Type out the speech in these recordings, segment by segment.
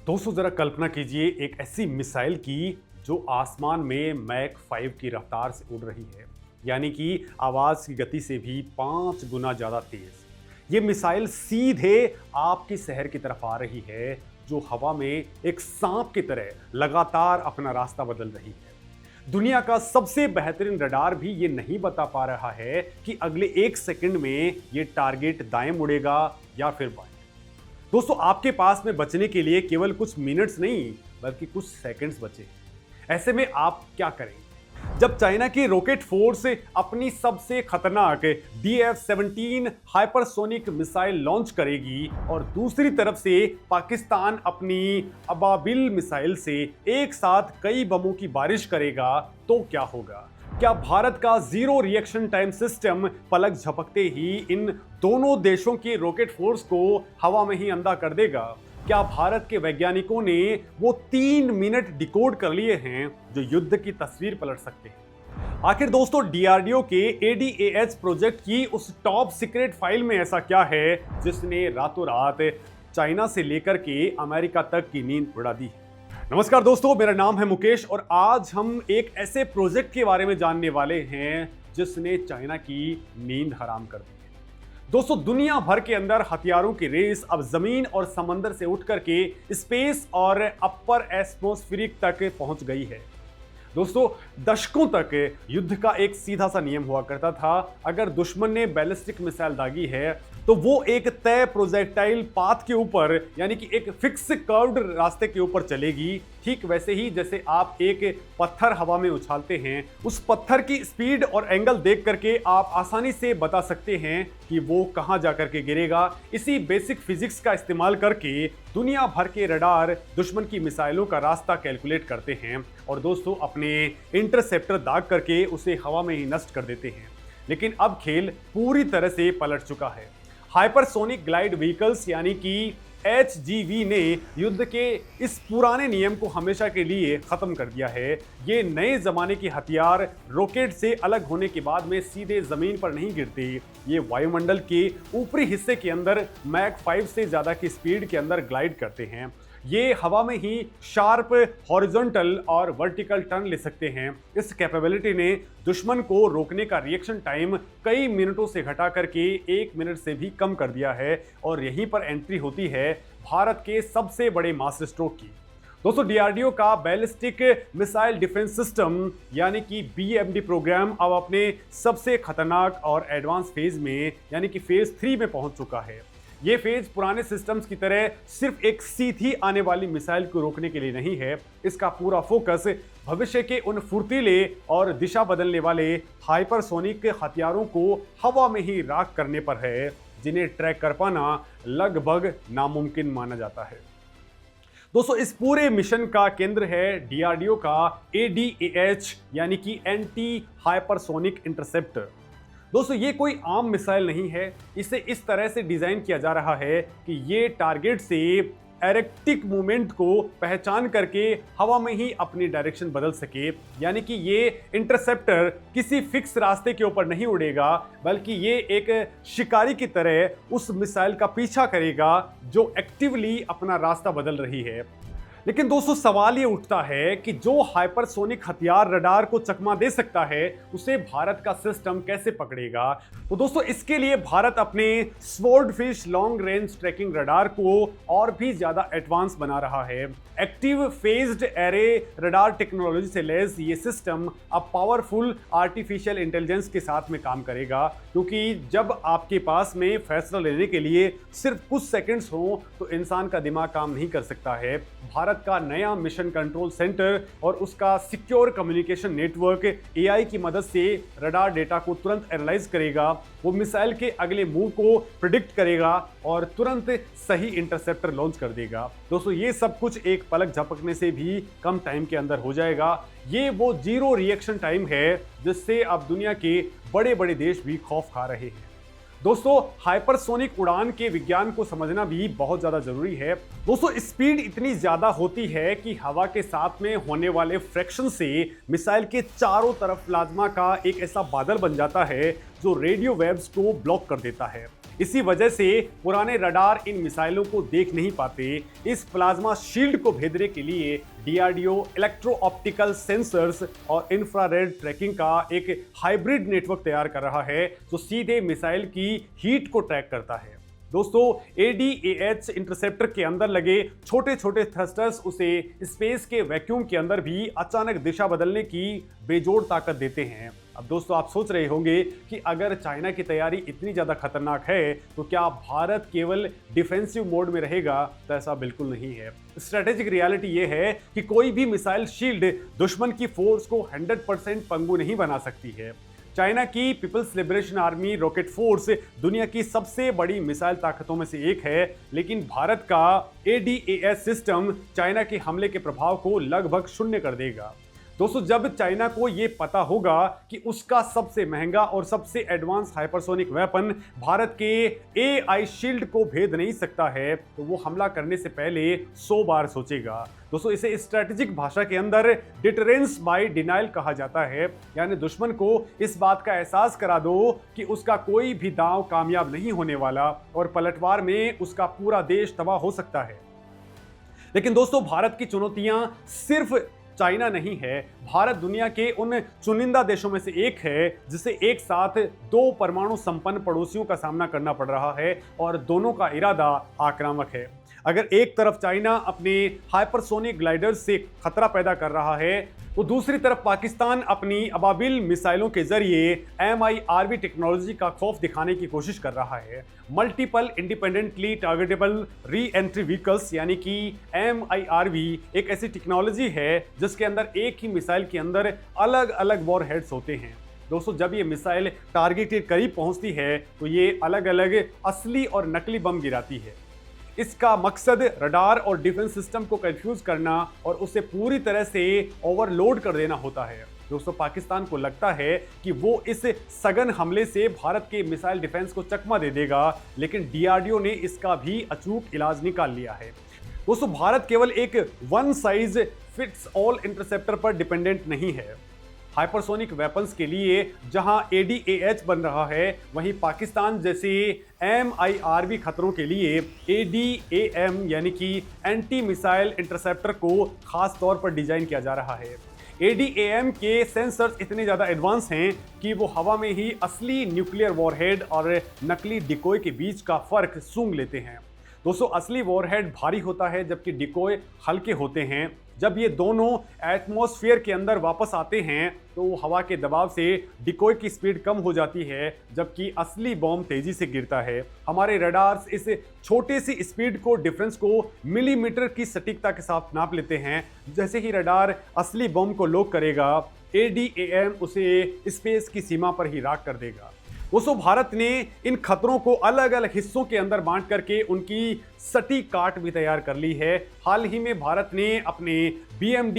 दोस्तों जरा कल्पना कीजिए एक ऐसी मिसाइल की जो आसमान में मैक 5 की रफ्तार से उड़ रही है, यानी कि आवाज की गति से भी 5 गुना ज्यादा तेज। ये मिसाइल सीधे आपके शहर की तरफ आ रही है, जो हवा में एक सांप की तरह लगातार अपना रास्ता बदल रही है। दुनिया का सबसे बेहतरीन रडार भी ये नहीं बता पा रहा है कि अगले 1 सेकंड में ये टारगेट दाएं मुड़ेगा या फिर बाएं। दोस्तों आपके पास में बचने के लिए केवल कुछ मिनट्स नहीं बल्कि कुछ सेकंड्स बचे। ऐसे में आप क्या करेंगे जब चाइना की रॉकेट फोर्स अपनी सबसे खतरनाक DF-17 हाइपरसोनिक मिसाइल लॉन्च करेगी और दूसरी तरफ से पाकिस्तान अपनी अबाबिल मिसाइल से एक साथ कई बमों की बारिश करेगा, तो क्या होगा? क्या भारत का जीरो रिएक्शन टाइम सिस्टम पलक झपकते ही इन दोनों देशों की रॉकेट फोर्स को हवा में ही अंधा कर देगा? क्या भारत के वैज्ञानिकों ने वो 3 मिनट डिकोड कर लिए हैं जो युद्ध की तस्वीर पलट सकते हैं? आखिर दोस्तों DRDO के ADAH प्रोजेक्ट की उस टॉप सीक्रेट फाइल में ऐसा क्या है जिसने रातों रात चाइना से लेकर के अमेरिका तक की नींद उड़ा दी है? नमस्कार दोस्तों, मेरा नाम है मुकेश और आज हम एक ऐसे प्रोजेक्ट के बारे में जानने वाले हैं जिसने चाइना की नींद हराम कर दी है। दोस्तों दुनिया भर के अंदर हथियारों की रेस अब जमीन और समंदर से उठ करके स्पेस और अपर एटमॉस्फेरिक तक पहुंच गई है। दोस्तों दशकों तक युद्ध का एक सीधा सा नियम हुआ करता था, अगर दुश्मन ने बैलिस्टिक मिसाइल दागी है तो वो एक तय प्रोजेक्टाइल पाथ के ऊपर यानी कि एक फिक्स कर्व्ड रास्ते के ऊपर चलेगी। ठीक वैसे ही जैसे आप एक पत्थर हवा में उछालते हैं, उस पत्थर की स्पीड और एंगल देख करके आप आसानी से बता सकते हैं कि वो कहां जाकर के गिरेगा। इसी बेसिक फिजिक्स का इस्तेमाल करके दुनिया भर के रडार दुश्मन की मिसाइलों का रास्ता कैलकुलेट करते हैं और दोस्तों अपने इंटरसेप्टर दाग करके उसे हवा में ही नष्ट कर देते हैं। लेकिन अब खेल पूरी तरह से पलट चुका है। हाइपरसोनिक ग्लाइड व्हीकल्स यानी कि HGV ने युद्ध के इस पुराने नियम को हमेशा के लिए खत्म कर दिया है। ये नए जमाने की हथियार रॉकेट से अलग होने के बाद में सीधे जमीन पर नहीं गिरते, ये वायुमंडल के ऊपरी हिस्से के अंदर मैक 5 से ज्यादा की स्पीड के अंदर ग्लाइड करते हैं। ये हवा में ही शार्प हॉरिजॉन्टल और वर्टिकल टर्न ले सकते हैं। इस कैपेबिलिटी ने दुश्मन को रोकने का रिएक्शन टाइम कई मिनटों से घटा करके 1 मिनट से भी कम कर दिया है और यहीं पर एंट्री होती है भारत के सबसे बड़े मास्टर स्ट्रोक की। दोस्तों DRDO का बैलिस्टिक मिसाइल डिफेंस सिस्टम यानी कि BMD प्रोग्राम अब अपने सबसे खतरनाक और एडवांस फेज में यानी कि फेज 3 में पहुंच चुका है। ये फेज पुराने सिस्टम्स की तरह सिर्फ एक सीधी आने वाली मिसाइल को रोकने के लिए नहीं है। इसका पूरा फोकस भविष्य के उन फुर्तीले और दिशा बदलने वाले हाइपरसोनिक हथियारों को हवा में ही राख करने पर है, जिन्हें ट्रैक कर पाना लगभग नामुमकिन माना जाता है। दोस्तों इस पूरे मिशन का केंद्र है DRDO का ADAH यानी कि एंटी हाइपरसोनिक इंटरसेप्टर। दोस्तों ये कोई आम मिसाइल नहीं है, इसे इस तरह से डिजाइन किया जा रहा है कि ये टारगेट से एरेक्टिक मूवमेंट को पहचान करके हवा में ही अपनी डायरेक्शन बदल सके। यानी कि ये इंटरसेप्टर किसी फिक्स रास्ते के ऊपर नहीं उड़ेगा, बल्कि ये एक शिकारी की तरह उस मिसाइल का पीछा करेगा जो एक्टिवली अपना रास्ता बदल रही है। लेकिन दोस्तों सवाल ये उठता है कि जो हाइपरसोनिक हथियार रडार को चकमा दे सकता है उसे भारत का सिस्टम कैसे पकड़ेगा? तो दोस्तों इसके लिए भारत अपने swordfish long range trekking radar को और भी ज्यादा एडवांस बना रहा है। Active phased array radar technology से लैस ये सिस्टम अब पावरफुल आर्टिफिशियल इंटेलिजेंस के साथ में काम करेगा, क्योंकि जब आपके पास में फैसला लेने के लिए सिर्फ कुछ सेकंड्स हो तो इंसान का दिमाग काम नहीं कर सकता है। भारत का नया मिशन कंट्रोल सेंटर और उसका सिक्योर कम्युनिकेशन नेटवर्क AI की मदद से रडार डेटा को तुरंत एनालाइज करेगा, वो मिसाइल के अगले मूव को प्रिडिक्ट करेगा और तुरंत सही इंटरसेप्टर लॉन्च कर देगा। दोस्तों ये सब कुछ एक पलक झपकने से भी कम टाइम के अंदर हो जाएगा। ये वो जीरो रिएक्शन टाइम है जिससे अब दुनिया के बड़े बड़े देश भी खौफ खा रहे हैं। दोस्तों हाइपरसोनिक उड़ान के विज्ञान को समझना भी बहुत ज्यादा जरूरी है। दोस्तों स्पीड इतनी ज्यादा होती है कि हवा के साथ में होने वाले फ्रैक्शन से मिसाइल के चारों तरफ प्लाज्मा का एक ऐसा बादल बन जाता है जो रेडियो वेव्स को ब्लॉक कर देता है। इसी वजह से पुराने रडार इन मिसाइलों को देख नहीं पाते। इस प्लाज्मा शील्ड को भेदने के लिए डीआरडीओ इलेक्ट्रो ऑप्टिकल सेंसर्स और इंफ्रारेड ट्रैकिंग का एक हाइब्रिड नेटवर्क तैयार कर रहा है जो सीधे मिसाइल की हीट को ट्रैक करता है। दोस्तों, ADAH इंटरसेप्टर के अंदर लगे छोटे छोटे थ्रस्टर्स उसे स्पेस के वैक्यूम के अंदर भी अचानक दिशा बदलने की बेजोड़ ताकत देते हैं। अब दोस्तों, आप सोच रहे होंगे कि अगर चाइना की तैयारी इतनी ज़्यादा खतरनाक है तो क्या भारत केवल डिफेंसिव मोड में रहेगा? तो ऐसा बिल्कुल नहीं है। स्ट्रेटेजिक रियलिटी ये है कि कोई भी मिसाइल शील्ड दुश्मन की फोर्स को 100% पंगु नहीं बना सकती है। चाइना की People's Liberation Army Rocket Force दुनिया की सबसे बड़ी मिसाइल ताकतों में से एक है, लेकिन भारत का ADAS सिस्टम चाइना के हमले के प्रभाव को लगभग शून्य कर देगा। दोस्तों, जब चाइना को यह पता होगा कि उसका सबसे महंगा और सबसे एडवांस हाइपरसोनिक वेपन भारत के AI शील्ड को भेद नहीं सकता है, तो वो हमला करने से पहले 100 बार सोचेगा। दोस्तों, इसे स्ट्रेटेजिक भाषा के अंदर डिटरेंस बाय डिनाइल कहा जाता है, यानी दुश्मन को इस बात का एहसास करा दो कि उसका कोई भी दांव कामयाब नहीं होने वाला और पलटवार में उसका पूरा देश तबाह हो सकता है। लेकिन दोस्तों, भारत की चुनौतियां सिर्फ चाइना नहीं है। भारत दुनिया के उन चुनिंदा देशों में से एक है जिसे एक साथ 2 परमाणु संपन्न पड़ोसियों का सामना करना पड़ रहा है और दोनों का इरादा आक्रामक है। अगर एक तरफ चाइना अपने हाइपरसोनिक ग्लाइडर्स से खतरा पैदा कर रहा है, तो दूसरी तरफ पाकिस्तान अपनी अबाबिल मिसाइलों के जरिए MIRV टेक्नोलॉजी का खौफ दिखाने की कोशिश कर रहा है। Multiple independently targetable re entry vehicles यानी कि MIRV एक ऐसी टेक्नोलॉजी है जिसके अंदर एक ही मिसाइल के अंदर अलग अलग वॉरहेड्स होते हैं। दोस्तों, जब ये मिसाइल टारगेट के करीब पहुंचती है तो ये अलग अलग असली और नकली बम गिराती है। इसका मकसद रडार और डिफेंस सिस्टम को कंफ्यूज करना और उसे पूरी तरह से ओवरलोड कर देना होता है। दोस्तों, पाकिस्तान को लगता है कि वो इस सघन हमले से भारत के मिसाइल डिफेंस को चकमा दे देगा, लेकिन DRDO ने इसका भी अचूक इलाज निकाल लिया है। दोस्तों, भारत केवल एक one size fits all interceptor पर डिपेंडेंट नहीं है। हाइपरसोनिक वेपन्स के लिए जहां ADAH बन रहा है, वहीं पाकिस्तान जैसे MIRV खतरों के लिए ADAM यानी कि एंटी मिसाइल इंटरसेप्टर को खास तौर पर डिजाइन किया जा रहा है। ADAM के सेंसर्स इतने ज़्यादा एडवांस हैं कि वो हवा में ही असली न्यूक्लियर वॉरहेड और नकली डिकोय के बीच का फर्क सूंघ लेते हैं। दोस्तों, असली वॉरहेड भारी होता है जबकि डिकोय हल्के होते हैं। जब ये दोनों एटमॉस्फेयर के अंदर वापस आते हैं तो हवा के दबाव से डिकोय की स्पीड कम हो जाती है, जबकि असली बॉम्ब तेजी से गिरता है। हमारे रडार्स इस छोटी सी स्पीड को डिफरेंस को मिलीमीटर की सटीकता के साथ नाप लेते हैं। जैसे ही रडार असली बॉम्ब को लॉक करेगा, ADAM उसे स्पेस की सीमा पर ही राख कर देगा। दोस्तों, भारत ने इन खतरों को अलग अलग हिस्सों के अंदर बांट करके उनकी सटीक काट भी तैयार कर ली है। हाल ही में भारत ने अपने BMD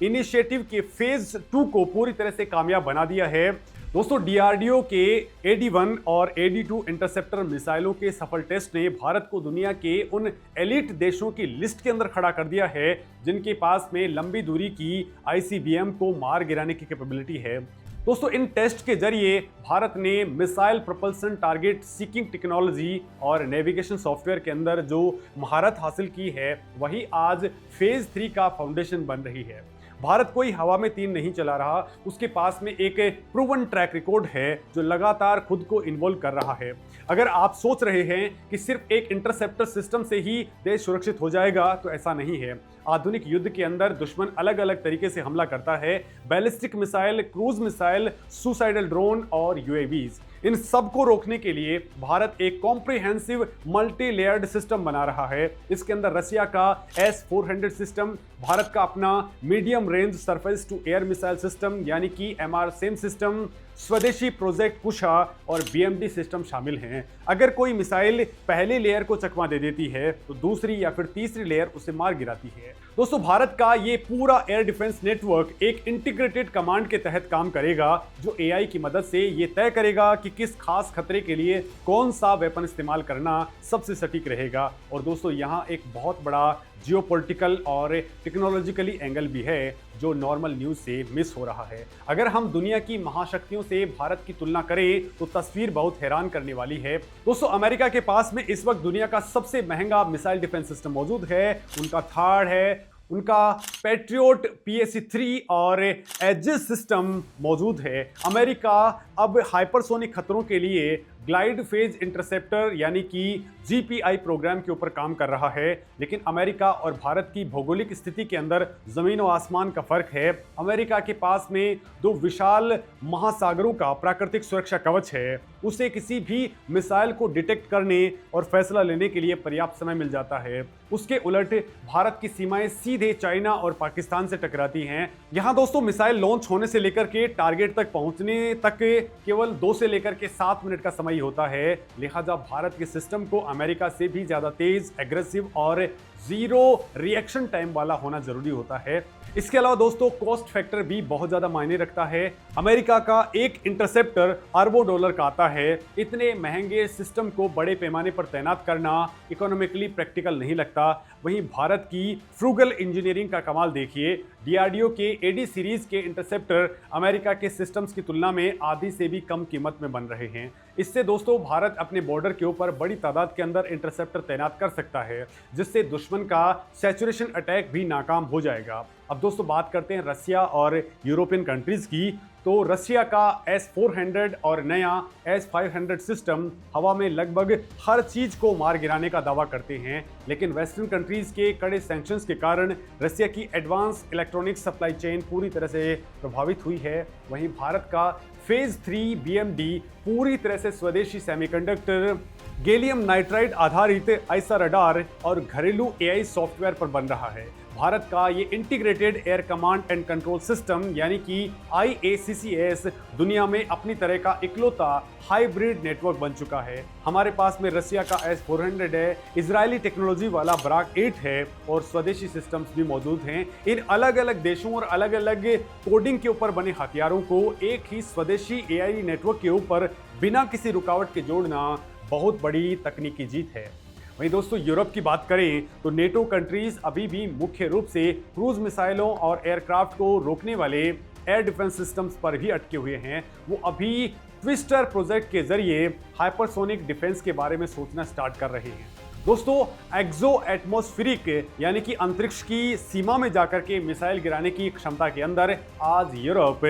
इनिशिएटिव के फेज 2 को पूरी तरह से कामयाब बना दिया है। दोस्तों, DRDO के AD1 और AD2 इंटरसेप्टर मिसाइलों के सफल टेस्ट ने भारत को दुनिया के उन एलिट देशों की लिस्ट के अंदर खड़ा कर दिया है जिनके पास में लंबी दूरी की ICBM को मार गिराने की कैपेबिलिटी है। दोस्तों, इन टेस्ट के जरिए भारत ने missile propulsion target seeking technology और नेविगेशन सॉफ्टवेयर के अंदर जो महारत हासिल की है, वही आज फेज 3 का फाउंडेशन बन रही है। भारत कोई हवा में तीर नहीं चला रहा, उसके पास में एक प्रूवन ट्रैक रिकॉर्ड है जो लगातार खुद को इन्वॉल्व कर रहा है। अगर आप सोच रहे हैं कि सिर्फ एक इंटरसेप्टर सिस्टम से ही देश सुरक्षित हो जाएगा, तो ऐसा नहीं है। आधुनिक युद्ध के अंदर दुश्मन अलग अलग तरीके से हमला करता है। Ballistic missile, cruise missile, suicidal drone और UAVs, इन सब को रोकने के लिए भारत एक कॉम्प्रिहेंसिव मल्टी लेयर्ड सिस्टम बना रहा है। इसके अंदर रसिया का S-400 सिस्टम, भारत का अपना medium range surface to air missile system यानी कि MRSAM सिस्टम, स्वदेशी प्रोजेक्ट कुशा और BMD सिस्टम शामिल हैं। अगर कोई मिसाइल पहली लेयर को चकमा दे देती है तो दूसरी या फिर तीसरी लेयर उसे मार गिराती है। दोस्तों, भारत का ये पूरा एयर डिफेंस नेटवर्क एक इंटीग्रेटेड कमांड के तहत काम करेगा जो AI की मदद से ये तय करेगा कि किस खास खतरे के लिए कौन सा वेपन इस्तेमाल करना सबसे सटीक रहेगा। और दोस्तों, यहाँ एक बहुत बड़ा जियोपॉलिटिकल और टेक्नोलॉजिकली एंगल भी है जो नॉर्मल न्यूज़ से मिस हो रहा है। अगर हम दुनिया की महाशक्तियों से भारत की तुलना करें तो तस्वीर बहुत हैरान करने वाली है। दोस्तों, अमेरिका के पास में इस वक्त दुनिया का सबसे महंगा मिसाइल डिफेंस सिस्टम मौजूद है। उनका थार्ड है, उनका पैट्रियोट PAC-3 और एजिस सिस्टम मौजूद है। अमेरिका अब हाइपरसोनिक खतरों के लिए ग्लाइड फेज इंटरसेप्टर यानी कि GPI प्रोग्राम के ऊपर काम कर रहा है। लेकिन अमेरिका और भारत की भौगोलिक स्थिति के अंदर जमीन और आसमान का फर्क है। अमेरिका के पास में दो विशाल महासागरों का प्राकृतिक सुरक्षा कवच है। उसे किसी भी मिसाइल को डिटेक्ट करने और फैसला लेने के लिए पर्याप्त समय मिल जाता है। उसके उलट भारत की सीमाएं सीधे चाइना और पाकिस्तान से टकराती हैं। यहाँ दोस्तों, मिसाइल लॉन्च होने से लेकर के टारगेट तक पहुंचने तक केवल 2 से लेकर के 7 मिनट का समय होता है। लिहाजा भारत के सिस्टम को अमेरिका से भी ज्यादा तेज, एग्रेसिव और जीरो रिएक्शन टाइम वाला होना जरूरी होता है। इसके अलावा दोस्तों, कॉस्ट फैक्टर भी बहुत ज्यादा मायने रखता है। अमेरिका का एक इंटरसेप्टर अरबों डॉलर का आता है। इतने महंगे सिस्टम को बड़े पैमाने पर तैनात करना इकोनॉमिकली प्रैक्टिकल नहीं लगता। वहीं भारत की फ्रूगल इंजीनियरिंग का कमाल देखिए। DRDO के AD सीरीज के इंटरसेप्टर अमेरिका के सिस्टम्स की तुलना में आधी से भी कम कीमत में बन रहे हैं। इससे दोस्तों, भारत अपने बॉर्डर के ऊपर बड़ी तादाद के अंदर इंटरसेप्टर तैनात कर सकता है, जिससे दुश्मन का सैचुरेशन अटैक भी नाकाम हो जाएगा। अब दोस्तों, बात करते हैं रसिया और यूरोपियन कंट्रीज की। तो रसिया का S-400 और नया S-500 सिस्टम हवा में लगभग हर चीज को मार गिराने का दावा करते हैं। लेकिन वेस्टर्न कंट्रीज के कड़े सैंक्शंस के कारण रसिया की एडवांस इलेक्ट्रॉनिक सप्लाई चेन पूरी तरह से प्रभावित हुई है। वहीं भारत का फेज 3 BMD पूरी तरह से स्वदेशी सेमीकंडक्टर, गैलियम नाइट्राइड आधारित ISA रडार और घरेलू AI सॉफ्टवेयर पर बन रहा है। भारत का ये integrated air command and control system यानी कि IACCS दुनिया में अपनी तरह का इकलौता हाइब्रिड नेटवर्क बन चुका है। हमारे पास में रसिया का S-400 है, इजरायली टेक्नोलॉजी वाला ब्राक 8 है और स्वदेशी सिस्टम्स भी मौजूद हैं। इन अलग अलग देशों और अलग अलग कोडिंग के ऊपर बने हथियारों को एक ही स्वदेशी AI नेटवर्क के ऊपर बिना किसी रुकावट के जोड़ना बहुत बड़ी तकनीकी जीत है। वहीं दोस्तों, यूरोप की बात करें तो नेटो कंट्रीज अभी भी मुख्य रूप से क्रूज मिसाइलों और एयरक्राफ्ट को रोकने वाले एयर डिफेंस सिस्टम्स पर ही अटके हुए हैं। वो अभी ट्विस्टर प्रोजेक्ट के जरिए हाइपरसोनिक डिफेंस के बारे में सोचना स्टार्ट कर रहे हैं। दोस्तों, एक्सो एटमॉस्फेरिक यानी कि अंतरिक्ष की सीमा में जाकर के मिसाइल गिराने की क्षमता के अंदर आज यूरोप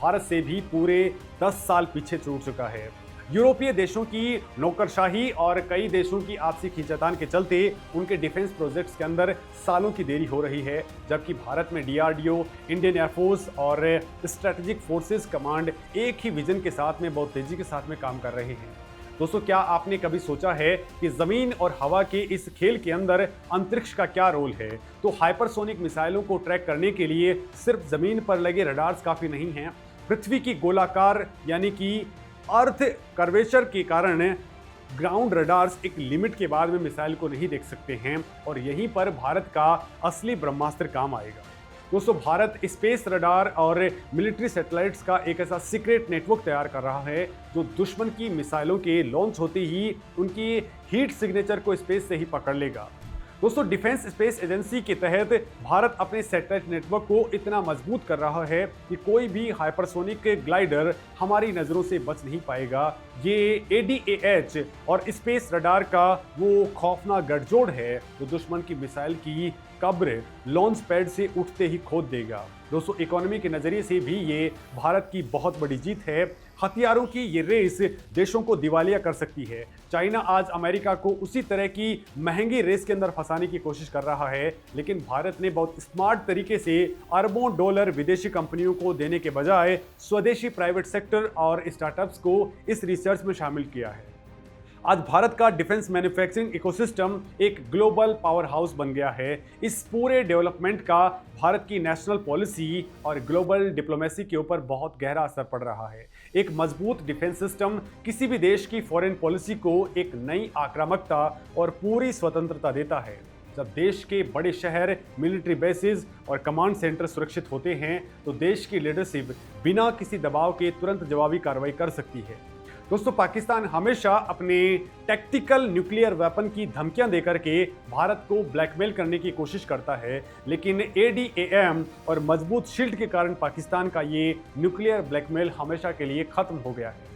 भारत से भी पूरे 10 साल पीछे छूट चुका है। यूरोपीय देशों की नौकरशाही और कई देशों की आपसी खींचातान के चलते उनके डिफेंस प्रोजेक्ट्स के अंदर सालों की देरी हो रही है, जबकि भारत में DRDO, इंडियन एयरफोर्स और स्ट्रेटेजिक फोर्सेस कमांड एक ही विजन के साथ में बहुत तेजी के साथ में काम कर रहे हैं। दोस्तों, क्या आपने कभी सोचा है कि जमीन और हवा के इस खेल के अंदर अंतरिक्ष का क्या रोल है? तो हाइपरसोनिक मिसाइलों को ट्रैक करने के लिए सिर्फ जमीन पर लगे रडार्स काफी नहीं हैं। पृथ्वी की गोलाकार यानी कि अर्थ कर्वेचर के कारण ग्राउंड रडार्स एक लिमिट के बाद में मिसाइल को नहीं देख सकते हैं और यहीं पर भारत का असली ब्रह्मास्त्र काम आएगा। दोस्तों, भारत स्पेस रडार और मिलिट्री सैटेलाइट्स का एक ऐसा सीक्रेट नेटवर्क तैयार कर रहा है जो दुश्मन की मिसाइलों के लॉन्च होते ही उनकी हीट सिग्नेचर को स्पेस से ही पकड़ लेगा। दोस्तों, डिफेंस स्पेस एजेंसी के तहत भारत अपने सैटेलाइट नेटवर्क को इतना मजबूत कर रहा है कि कोई भी हाइपरसोनिक ग्लाइडर हमारी नज़रों से बच नहीं पाएगा। ये ADAH और स्पेस रडार का वो खौफनाक गठजोड़ है जो दुश्मन की मिसाइल की कब्र लॉन्च पैड से उठते ही खोद देगा। दोस्तों, इकोनॉमी के नज़रिए से भी ये भारत की बहुत बड़ी जीत है। हथियारों की ये रेस देशों को दिवालिया कर सकती है। चाइना आज अमेरिका को उसी तरह की महंगी रेस के अंदर फंसाने की कोशिश कर रहा है, लेकिन भारत ने बहुत स्मार्ट तरीके से अरबों डॉलर विदेशी कंपनियों को देने के बजाय स्वदेशी प्राइवेट सेक्टर और स्टार्टअप्स को इस रिसर्च में शामिल किया है। आज भारत का डिफेंस मैन्युफैक्चरिंग इकोसिस्टम एक ग्लोबल पावर हाउस बन गया है। इस पूरे डेवलपमेंट का भारत की नेशनल पॉलिसी और ग्लोबल डिप्लोमेसी के ऊपर बहुत गहरा असर पड़ रहा है। एक मजबूत डिफेंस सिस्टम किसी भी देश की फॉरेन पॉलिसी को एक नई आक्रामकता और पूरी स्वतंत्रता देता है। जब देश के बड़े शहर, मिलिट्री बेसिस और कमांड सेंटर सुरक्षित होते हैं तो देश की लीडरशिप बिना किसी दबाव के तुरंत जवाबी कार्रवाई कर सकती है। दोस्तों, पाकिस्तान हमेशा अपने टैक्टिकल न्यूक्लियर वेपन की धमकियां देकर के भारत को ब्लैकमेल करने की कोशिश करता है, लेकिन ADAM और मजबूत शील्ड के कारण पाकिस्तान का ये न्यूक्लियर ब्लैकमेल हमेशा के लिए खत्म हो गया है।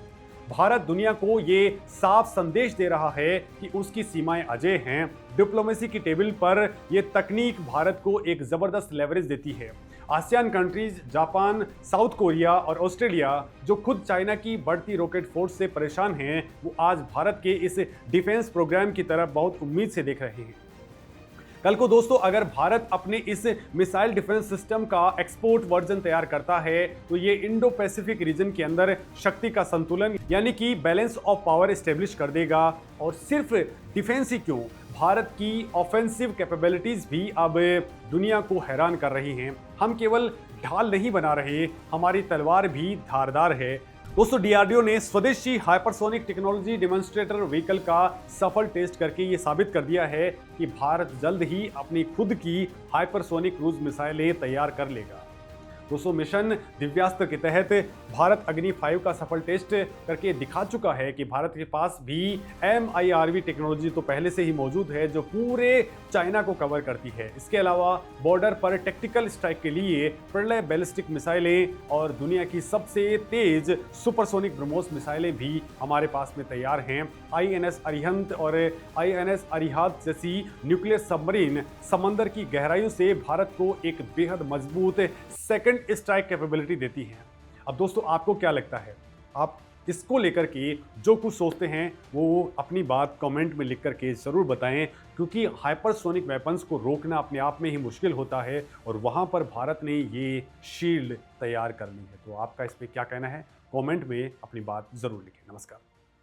भारत दुनिया को ये साफ संदेश दे रहा है कि उसकी सीमाएं अजेय हैं। डिप्लोमेसी की टेबल पर यह तकनीक भारत को एक जबरदस्त लेवरेज देती है। ASEAN countries, Japan, south Korea और ऑस्ट्रेलिया, जो खुद चाइना की बढ़ती रॉकेट फोर्स से परेशान हैं, वो आज भारत के इस डिफेंस प्रोग्राम की तरफ बहुत उम्मीद से देख रहे हैं। कल को दोस्तों, अगर भारत अपने इस मिसाइल डिफेंस सिस्टम का एक्सपोर्ट वर्जन तैयार करता है, तो ये इंडो पैसिफिक रीजन के अंदर शक्ति का संतुलन यानी कि बैलेंस ऑफ पावर एस्टेब्लिश कर देगा। और सिर्फ डिफेंस ही क्यों, भारत की ऑफेंसिव कैपेबिलिटीज भी अब दुनिया को हैरान कर रही हैं। हम केवल ढाल नहीं बना रहे, हमारी तलवार भी धारदार है। दोस्तों, DRDO ने स्वदेशी हाइपरसोनिक टेक्नोलॉजी डेमोन्स्ट्रेटर व्हीकल का सफल टेस्ट करके ये साबित कर दिया है कि भारत जल्द ही अपनी खुद की हाइपरसोनिक क्रूज मिसाइलें तैयार कर लेगा। दोस्तों, मिशन दिव्यास्त्र के तहत भारत अग्नि 5 का सफल टेस्ट करके दिखा चुका है कि भारत के पास भी MIRV टेक्नोलॉजी तो पहले से ही मौजूद है, जो पूरे चाइना को कवर करती है। इसके अलावा बॉर्डर पर टैक्टिकल स्ट्राइक के लिए प्रलय बैलिस्टिक मिसाइलें और दुनिया की सबसे तेज सुपरसोनिक ब्रह्मोस मिसाइलें भी हमारे पास में तैयार हैं। INS अरिहंत और INS अरिहत जैसी न्यूक्लियर सबमरीन समंदर की गहराइयों से भारत को एक बेहद मजबूत सेकंड स्ट्राइक कैपेबिलिटी देती है। अब दोस्तों, आपको क्या लगता है? आप इसको लेकर के जो कुछ सोचते हैं वो अपनी बात कमेंट में लिख करके ज़रूर बताएं, क्योंकि हाइपरसोनिक वेपन्स को रोकना अपने आप में ही मुश्किल होता है और वहाँ पर भारत ने ये शील्ड तैयार कर ली है। तो आपका इस पर क्या कहना है? कमेंट में अपनी बात ज़रूर लिखें। नमस्कार।